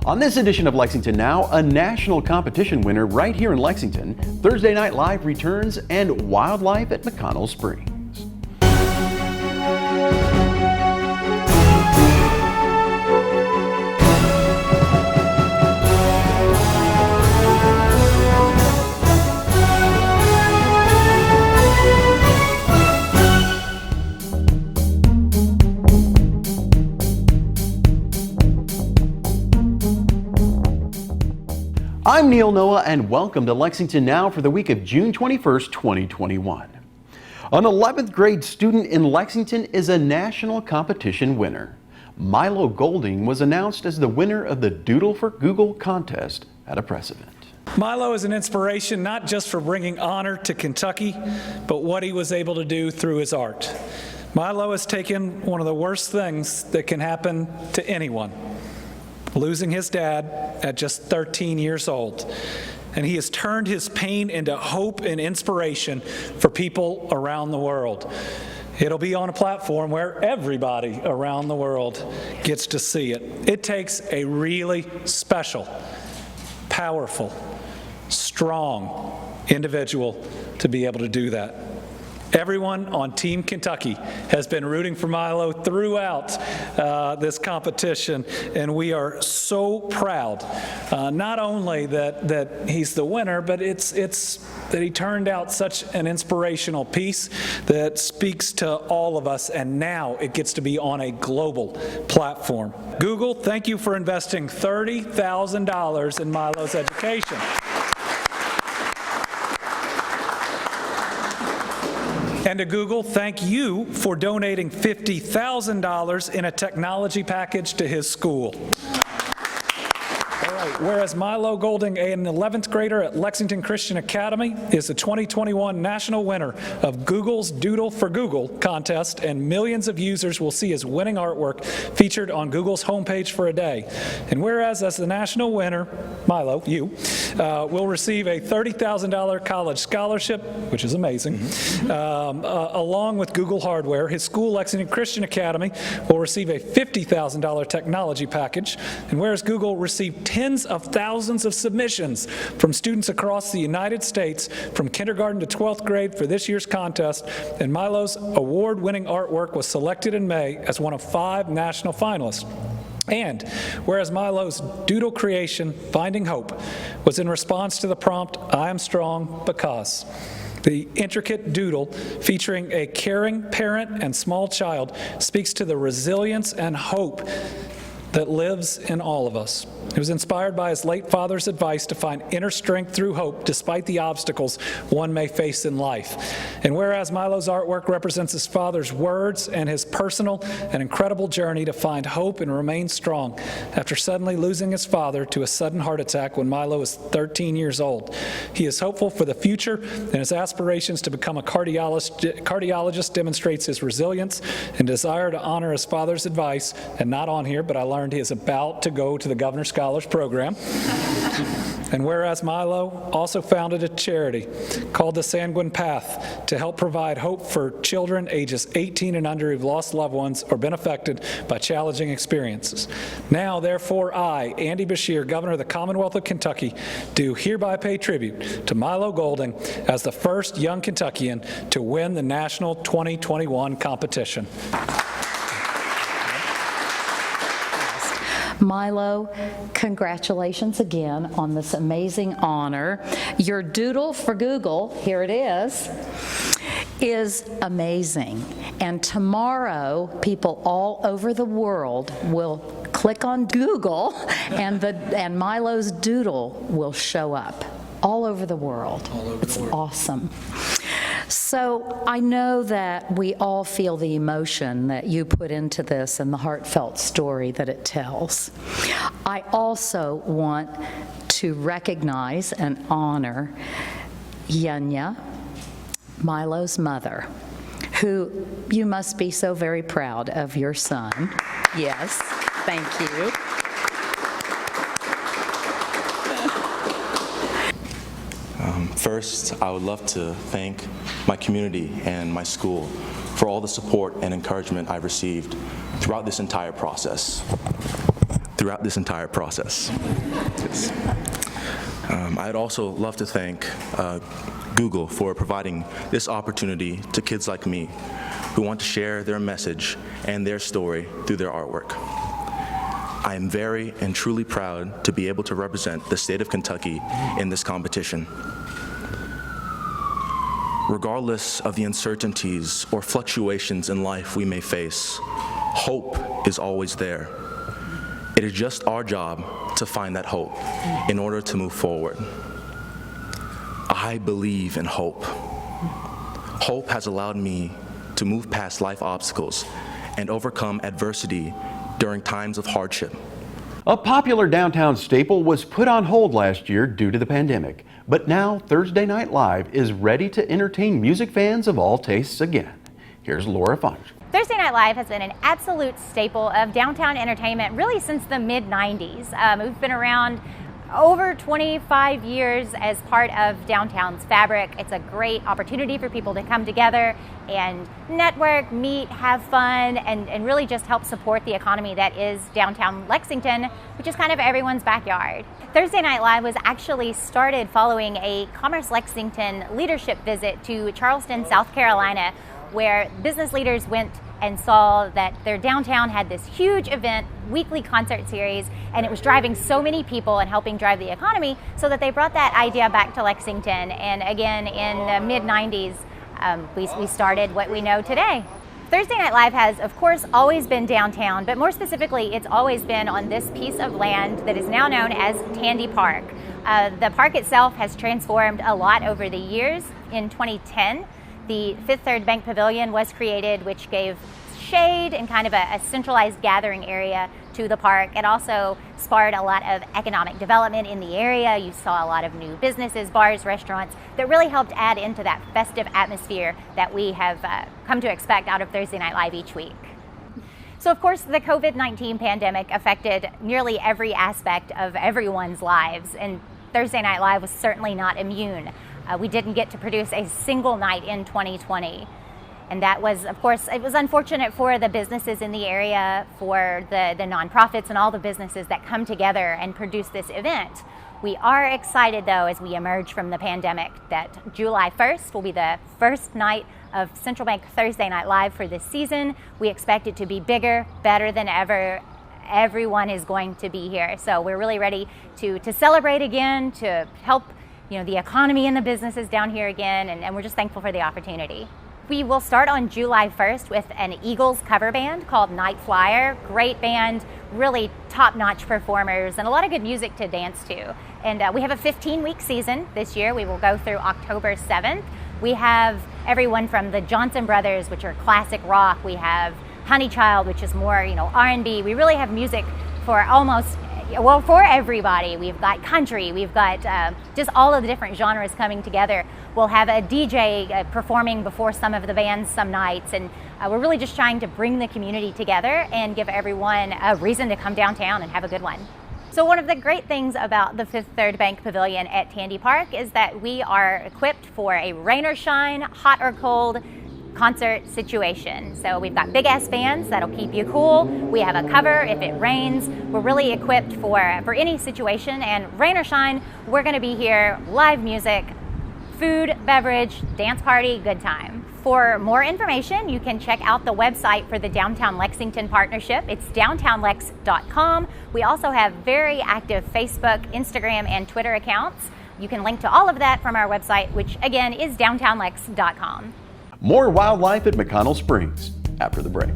On this edition of Lexington Now, a national competition winner right here in Lexington, Thursday Night Live returns, and wildlife at McConnell Springs. I'm Neil Noah, and welcome to Lexington Now for the week of June 21st, 2021. An 11th grade student in Lexington is a national competition winner. Milo Golding was announced as the winner of the Doodle for Google contest at a press event. Milo is an inspiration not just for bringing honor to Kentucky, but what he was able to do through his art. Milo has taken one of the worst things that can happen to anyone, losing his dad at just 13 years old. And he has turned his pain into hope and inspiration for people around the world. It'll be on a platform where everybody around the world gets to see it. It takes a really special, powerful, strong individual to be able to do that. Everyone on Team Kentucky has been rooting for Milo throughout this competition, and we are so proud, not only that he's the winner, but it's that he turned out such an inspirational piece that speaks to all of us, and now it gets to be on a global platform. Google, thank you for investing $30,000 in Milo's education. And to Google, thank you for donating $50,000 in a technology package to his school. All right, whereas Milo Golding, an 11th grader at Lexington Christian Academy, is the 2021 national winner of Google's Doodle for Google contest, and millions of users will see his winning artwork featured on Google's homepage for a day. And whereas as the national winner, Milo, you, will receive a $30,000 college scholarship, which is amazing, along with Google hardware. His school, Lexington Christian Academy, will receive a $50,000 technology package. And whereas Google received tens of thousands of submissions from students across the United States from kindergarten to 12th grade for this year's contest, and Milo's award-winning artwork was selected in May as one of 5 national finalists. And whereas Milo's doodle creation, Finding Hope, was in response to the prompt, I am strong because. The intricate doodle, featuring a caring parent and small child, speaks to the resilience and hope that lives in all of us. He was inspired by his late father's advice to find inner strength through hope despite the obstacles one may face in life. And whereas Milo's artwork represents his father's words and his personal and incredible journey to find hope and remain strong after suddenly losing his father to a sudden heart attack when Milo was 13 years old. He is hopeful for the future, and his aspirations to become a cardiologist demonstrates his resilience and desire to honor his father's advice. And not on here, but I learned he is about to go to the Governor's Scholars Program. And whereas Milo also founded a charity called the Sanguine Path to help provide hope for children ages 18 and under who've lost loved ones or been affected by challenging experiences. Now, therefore, I, Andy Beshear, Governor of the Commonwealth of Kentucky, do hereby pay tribute to Milo Golding as the first young Kentuckian to win the national 2021 competition. Milo, congratulations again on this amazing honor. Your Doodle for Google, here it is amazing. And tomorrow, people all over the world will click on Google and Milo's Doodle will show up all over the world. It's awesome. So I know that we all feel the emotion that you put into this and the heartfelt story that it tells. I also want to recognize and honor Yenya, Milo's mother, who you must be so very proud of your son. Yes, thank you. First, I would love to thank my community and my school for all the support and encouragement I've received throughout this entire process. throughout this entire process. Yes. I'd also love to thank Google for providing this opportunity to kids like me who want to share their message and their story through their artwork. I am very and truly proud to be able to represent the state of Kentucky in this competition. Regardless of the uncertainties or fluctuations in life we may face, hope is always there. It is just our job to find that hope in order to move forward. I believe in hope. Hope has allowed me to move past life obstacles and overcome adversity during times of hardship. A popular downtown staple was put on hold last year due to the pandemic, but now Thursday Night Live is ready to entertain music fans of all tastes again. Here's Laura Fonch. Thursday Night Live has been an absolute staple of downtown entertainment really since the mid-90s. We've been around over 25 years as part of downtown's fabric. It's a great opportunity for people to come together and network, meet, have fun, and really just help support the economy that is downtown Lexington, which is kind of everyone's backyard. Thursday Night Live was actually started following a Commerce Lexington leadership visit to Charleston, South Carolina, where business leaders went and saw that their downtown had this huge event, weekly concert series, and it was driving so many people and helping drive the economy, so that they brought that idea back to Lexington. And again, in the mid-90s, we started what we know today. Thursday Night Live has, of course, always been downtown, but more specifically, it's always been on this piece of land that is now known as Tandy Park. The park itself has transformed a lot over the years. In 2010, the Fifth Third Bank Pavilion was created, which gave shade and kind of a centralized gathering area to the park. It also sparked a lot of economic development in the area. You saw a lot of new businesses, bars, restaurants that really helped add into that festive atmosphere that we have come to expect out of Thursday Night Live each week. So of course, the COVID-19 pandemic affected nearly every aspect of everyone's lives, and Thursday Night Live was certainly not immune. We didn't get to produce a single night in 2020. And that was, of course, it was unfortunate for the businesses in the area, for the nonprofits and all the businesses that come together and produce this event. We are excited, though, as we emerge from the pandemic, that July 1st will be the first night of Central Bank Thursday Night Live for this season. We expect it to be bigger, better than ever. Everyone is going to be here. So we're really ready to celebrate again, to help the economy and the businesses down here again, and we're just thankful for the opportunity. We will start on July 1st with an Eagles cover band called Night Flyer. Great band, really top-notch performers, and a lot of good music to dance to. And we have a 15-week season this year. We will go through October 7th. We have everyone from the Johnson Brothers, which are classic rock. We have Honeychild, which is more, R&B. We really have music for for everybody. We've got country, we've got just all of the different genres coming together. We'll have a DJ performing before some of the bands some nights, and we're really just trying to bring the community together and give everyone a reason to come downtown and have a good one. So one of the great things about the Fifth Third Bank Pavilion at Tandy Park is that we are equipped for a rain or shine, hot or cold concert situation. So we've got big ass fans that'll keep you cool. We have a cover if it rains. We're really equipped for any situation, and rain or shine, we're going to be here, live music, food, beverage, dance party, good time. For more information, you can check out the website for the Downtown Lexington Partnership. It's downtownlex.com. We also have very active Facebook, Instagram, and Twitter accounts. You can link to all of that from our website, which again is downtownlex.com. More wildlife at McConnell Springs after the break.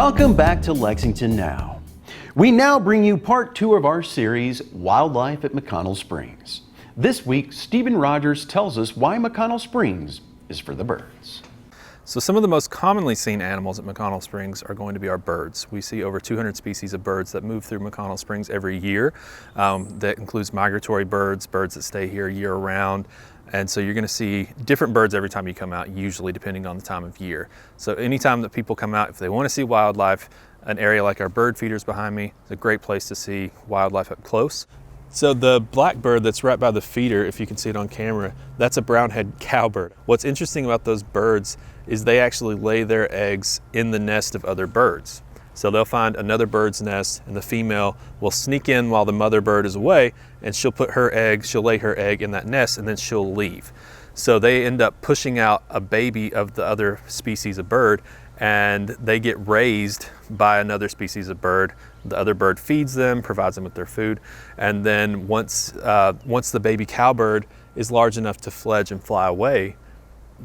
Welcome back to Lexington Now. We now bring you part 2 of our series, Wildlife at McConnell Springs. This week, Stephen Rogers tells us why McConnell Springs is for the birds. So some of the most commonly seen animals at McConnell Springs are going to be our birds. We see over 200 species of birds that move through McConnell Springs every year. That includes migratory birds, birds that stay here year round. And so you're going to see different birds every time you come out, usually depending on the time of year. So anytime that people come out, if they want to see wildlife, an area like our bird feeders behind me is a great place to see wildlife up close. So the blackbird that's right by the feeder, if you can see it on camera, that's a brown-headed cowbird. What's interesting about those birds is they actually lay their eggs in the nest of other birds. So they'll find another bird's nest and the female will sneak in while the mother bird is away, and she'll lay her egg in that nest, and then she'll leave. So they end up pushing out a baby of the other species of bird, and they get raised by another species of bird. The other bird feeds them, provides them with their food, and then once the baby cowbird is large enough to fledge and fly away,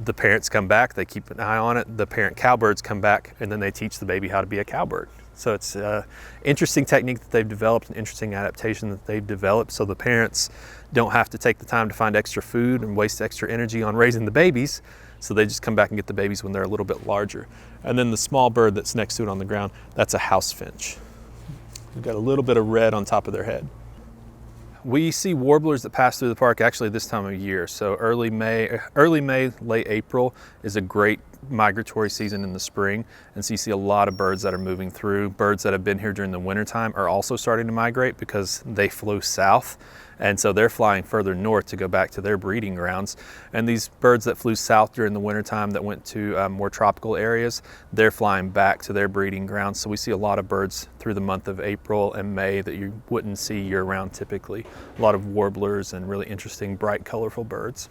the parents come back, they keep an eye on it, the parent cowbirds come back, and then they teach the baby how to be a cowbird. So it's an interesting technique that they've developed, an interesting adaptation that they've developed, so the parents don't have to take the time to find extra food and waste extra energy on raising the babies. So they just come back and get the babies when they're a little bit larger. And then the small bird that's next to it on the ground, that's a house finch. They've got a little bit of red on top of their head. We see warblers that pass through the park actually this time of year. So early May, late April is a great migratory season in the spring. And so you see a lot of birds that are moving through. Birds that have been here during the wintertime are also starting to migrate because they flew south. And so they're flying further north to go back to their breeding grounds. And these birds that flew south during the wintertime that went to more tropical areas, they're flying back to their breeding grounds. So we see a lot of birds through the month of April and May that you wouldn't see year round typically. A lot of warblers and really interesting, bright, colorful birds.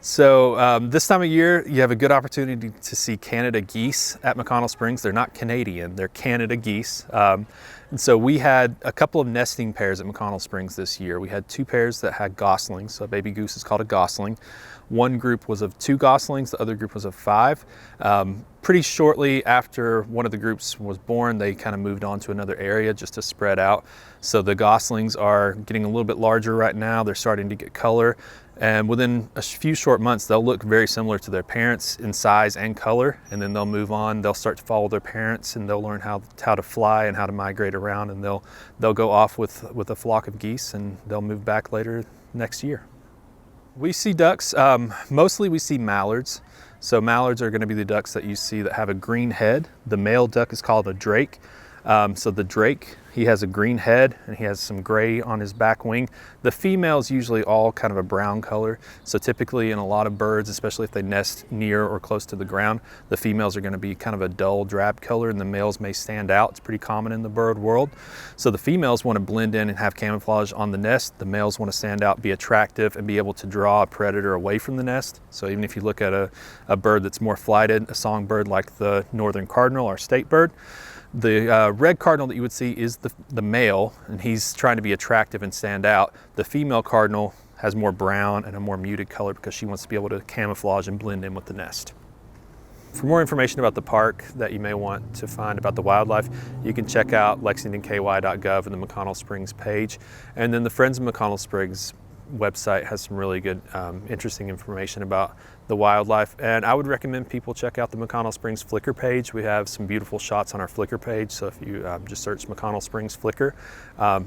So this time of year, you have a good opportunity to see Canada geese at McConnell Springs. They're not Canadian, they're Canada geese. And so we had a couple of nesting pairs at McConnell Springs this year. We had 2 pairs that had goslings, so a baby goose is called a gosling. One group was of 2 goslings, the other group was of 5. Pretty shortly after one of the groups was born, they kind of moved on to another area just to spread out. So the goslings are getting a little bit larger right now. They're starting to get color. And within a few short months, they'll look very similar to their parents in size and color, and then they'll move on. They'll start to follow their parents, and they'll learn how to fly and how to migrate around, and they'll go off with a flock of geese, and they'll move back later next year. We see ducks, mostly we see mallards. So mallards are going to be the ducks that you see that have a green head. The male duck is called a drake. So the drake, he has a green head and he has some gray on his back wing. The female is usually all kind of a brown color. So typically in a lot of birds, especially if they nest near or close to the ground, the females are going to be kind of a dull drab color and the males may stand out. It's pretty common in the bird world. So the females want to blend in and have camouflage on the nest. The males want to stand out, be attractive, and be able to draw a predator away from the nest. So even if you look at a bird that's more flighted, a songbird like the northern cardinal, our state bird, the red cardinal that you would see is the male, and he's trying to be attractive and stand out. The female cardinal has more brown and a more muted color because she wants to be able to camouflage and blend in with the nest. For more information about the park that you may want to find about the wildlife, you can check out lexingtonky.gov and the McConnell Springs page. And then the Friends of McConnell Springs website has some really good, interesting information about the wildlife. And I would recommend people check out the McConnell Springs Flickr page. We have some beautiful shots on our Flickr page. So if you just search McConnell Springs Flickr,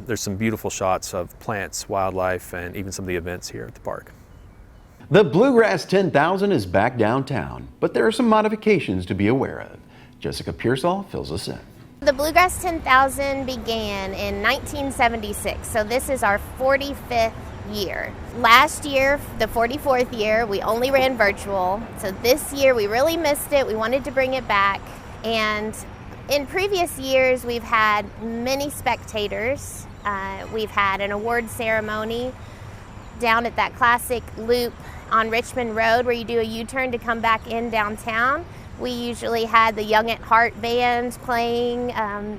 there's some beautiful shots of plants, wildlife, and even some of the events here at the park. The Bluegrass 10,000 is back downtown, but there are some modifications to be aware of. Jessica Pearsall fills us in. The Bluegrass 10,000 began in 1976, so this is our 45th year. Last year, the 44th year, we only ran virtual. So this year we really missed it. We wanted to bring it back. And in previous years, we've had many spectators. We've had an award ceremony down at that classic loop on Richmond Road where you do a U-turn to come back in downtown. We usually had the Young at Heart band playing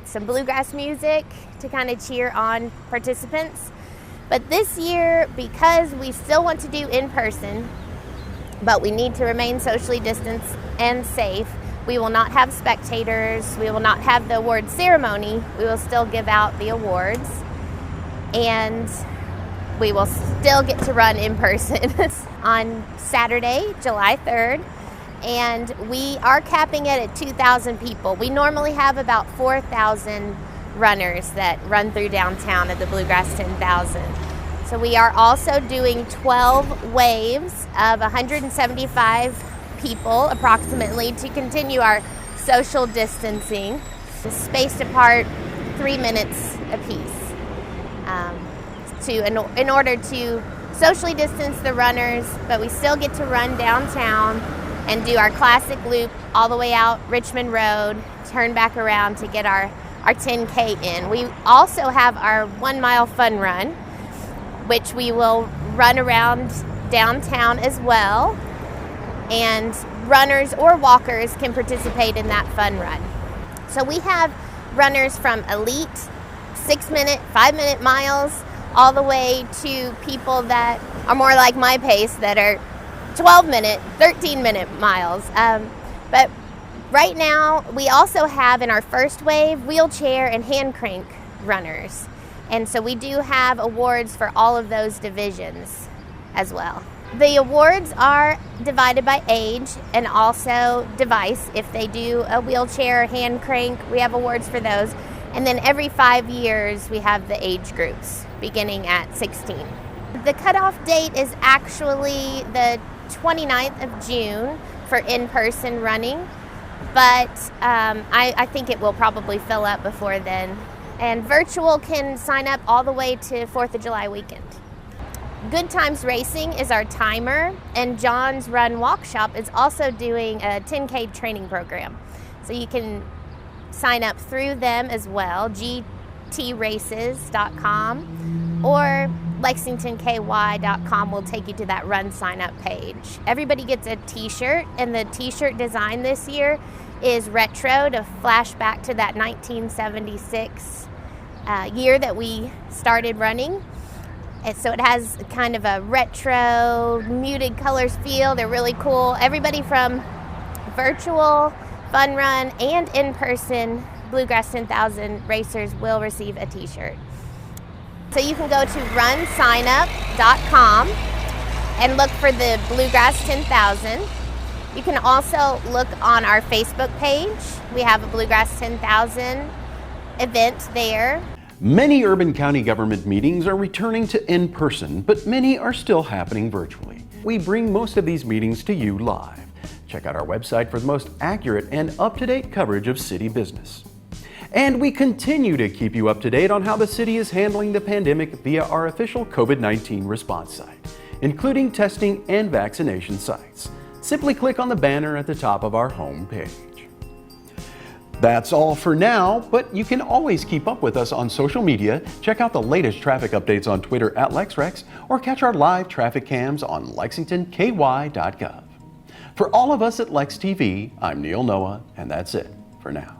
some bluegrass music to kind of cheer on participants. But this year, because we still want to do in person, but we need to remain socially distanced and safe, We will not have spectators. We will not have the award ceremony. We will still give out the awards. And we will still get to run in person on Saturday, July 3rd. And we are capping it at 2,000 people. We normally have about 4,000 runners that run through downtown at the Bluegrass 10,000. So we are also doing 12 waves of 175 people approximately to continue our social distancing, spaced apart 3 minutes apiece, in order to socially distance the runners, but we still get to run downtown and do our classic loop all the way out Richmond Road, turn back around to get our 10K in. We also have our 1 mile fun run, which we will run around downtown as well. And runners or walkers can participate in that fun run. So we have runners from elite 6-minute, 5-minute miles, all the way to people that are more like my pace that are 12-minute, 13-minute miles. But right now, we also have in our first wave wheelchair and hand crank runners. And so we do have awards for all of those divisions as well. The awards are divided by age and also device. If they do a wheelchair, hand crank, we have awards for those. And then every 5 years, we have the age groups, beginning at 16. The cutoff date is actually the 29th of June for in-person running, but I think it will probably fill up before then. And virtual can sign up all the way to 4th of July weekend. Good Times Racing is our timer, and John's Run Walk Shop is also doing a 10K training program. So you can sign up through them as well, gtraces.com, or lexingtonky.com will take you to that run sign up page. Everybody gets a t-shirt, and the t-shirt design this year is retro to flash back to that 1976 year that we started running. And so it has kind of a retro, muted colors feel. They're really cool. Everybody from virtual, fun run, and in-person Bluegrass 10,000 racers will receive a t-shirt. So you can go to runsignup.com and look for the Bluegrass 10,000. You can also look on our Facebook page. We have a Bluegrass 10,000 event there. Many urban county government meetings are returning to in-person, but many are still happening virtually. We bring most of these meetings to you live. Check out our website for the most accurate and up-to-date coverage of city business. And we continue to keep you up to date on how the city is handling the pandemic via our official COVID-19 response site, including testing and vaccination sites. Simply click on the banner at the top of our home page. That's all for now, but you can always keep up with us on social media, check out the latest traffic updates on Twitter at LexRex, or catch our live traffic cams on lexingtonky.gov. For all of us at Lex TV, I'm Neil Noah, and that's it for now.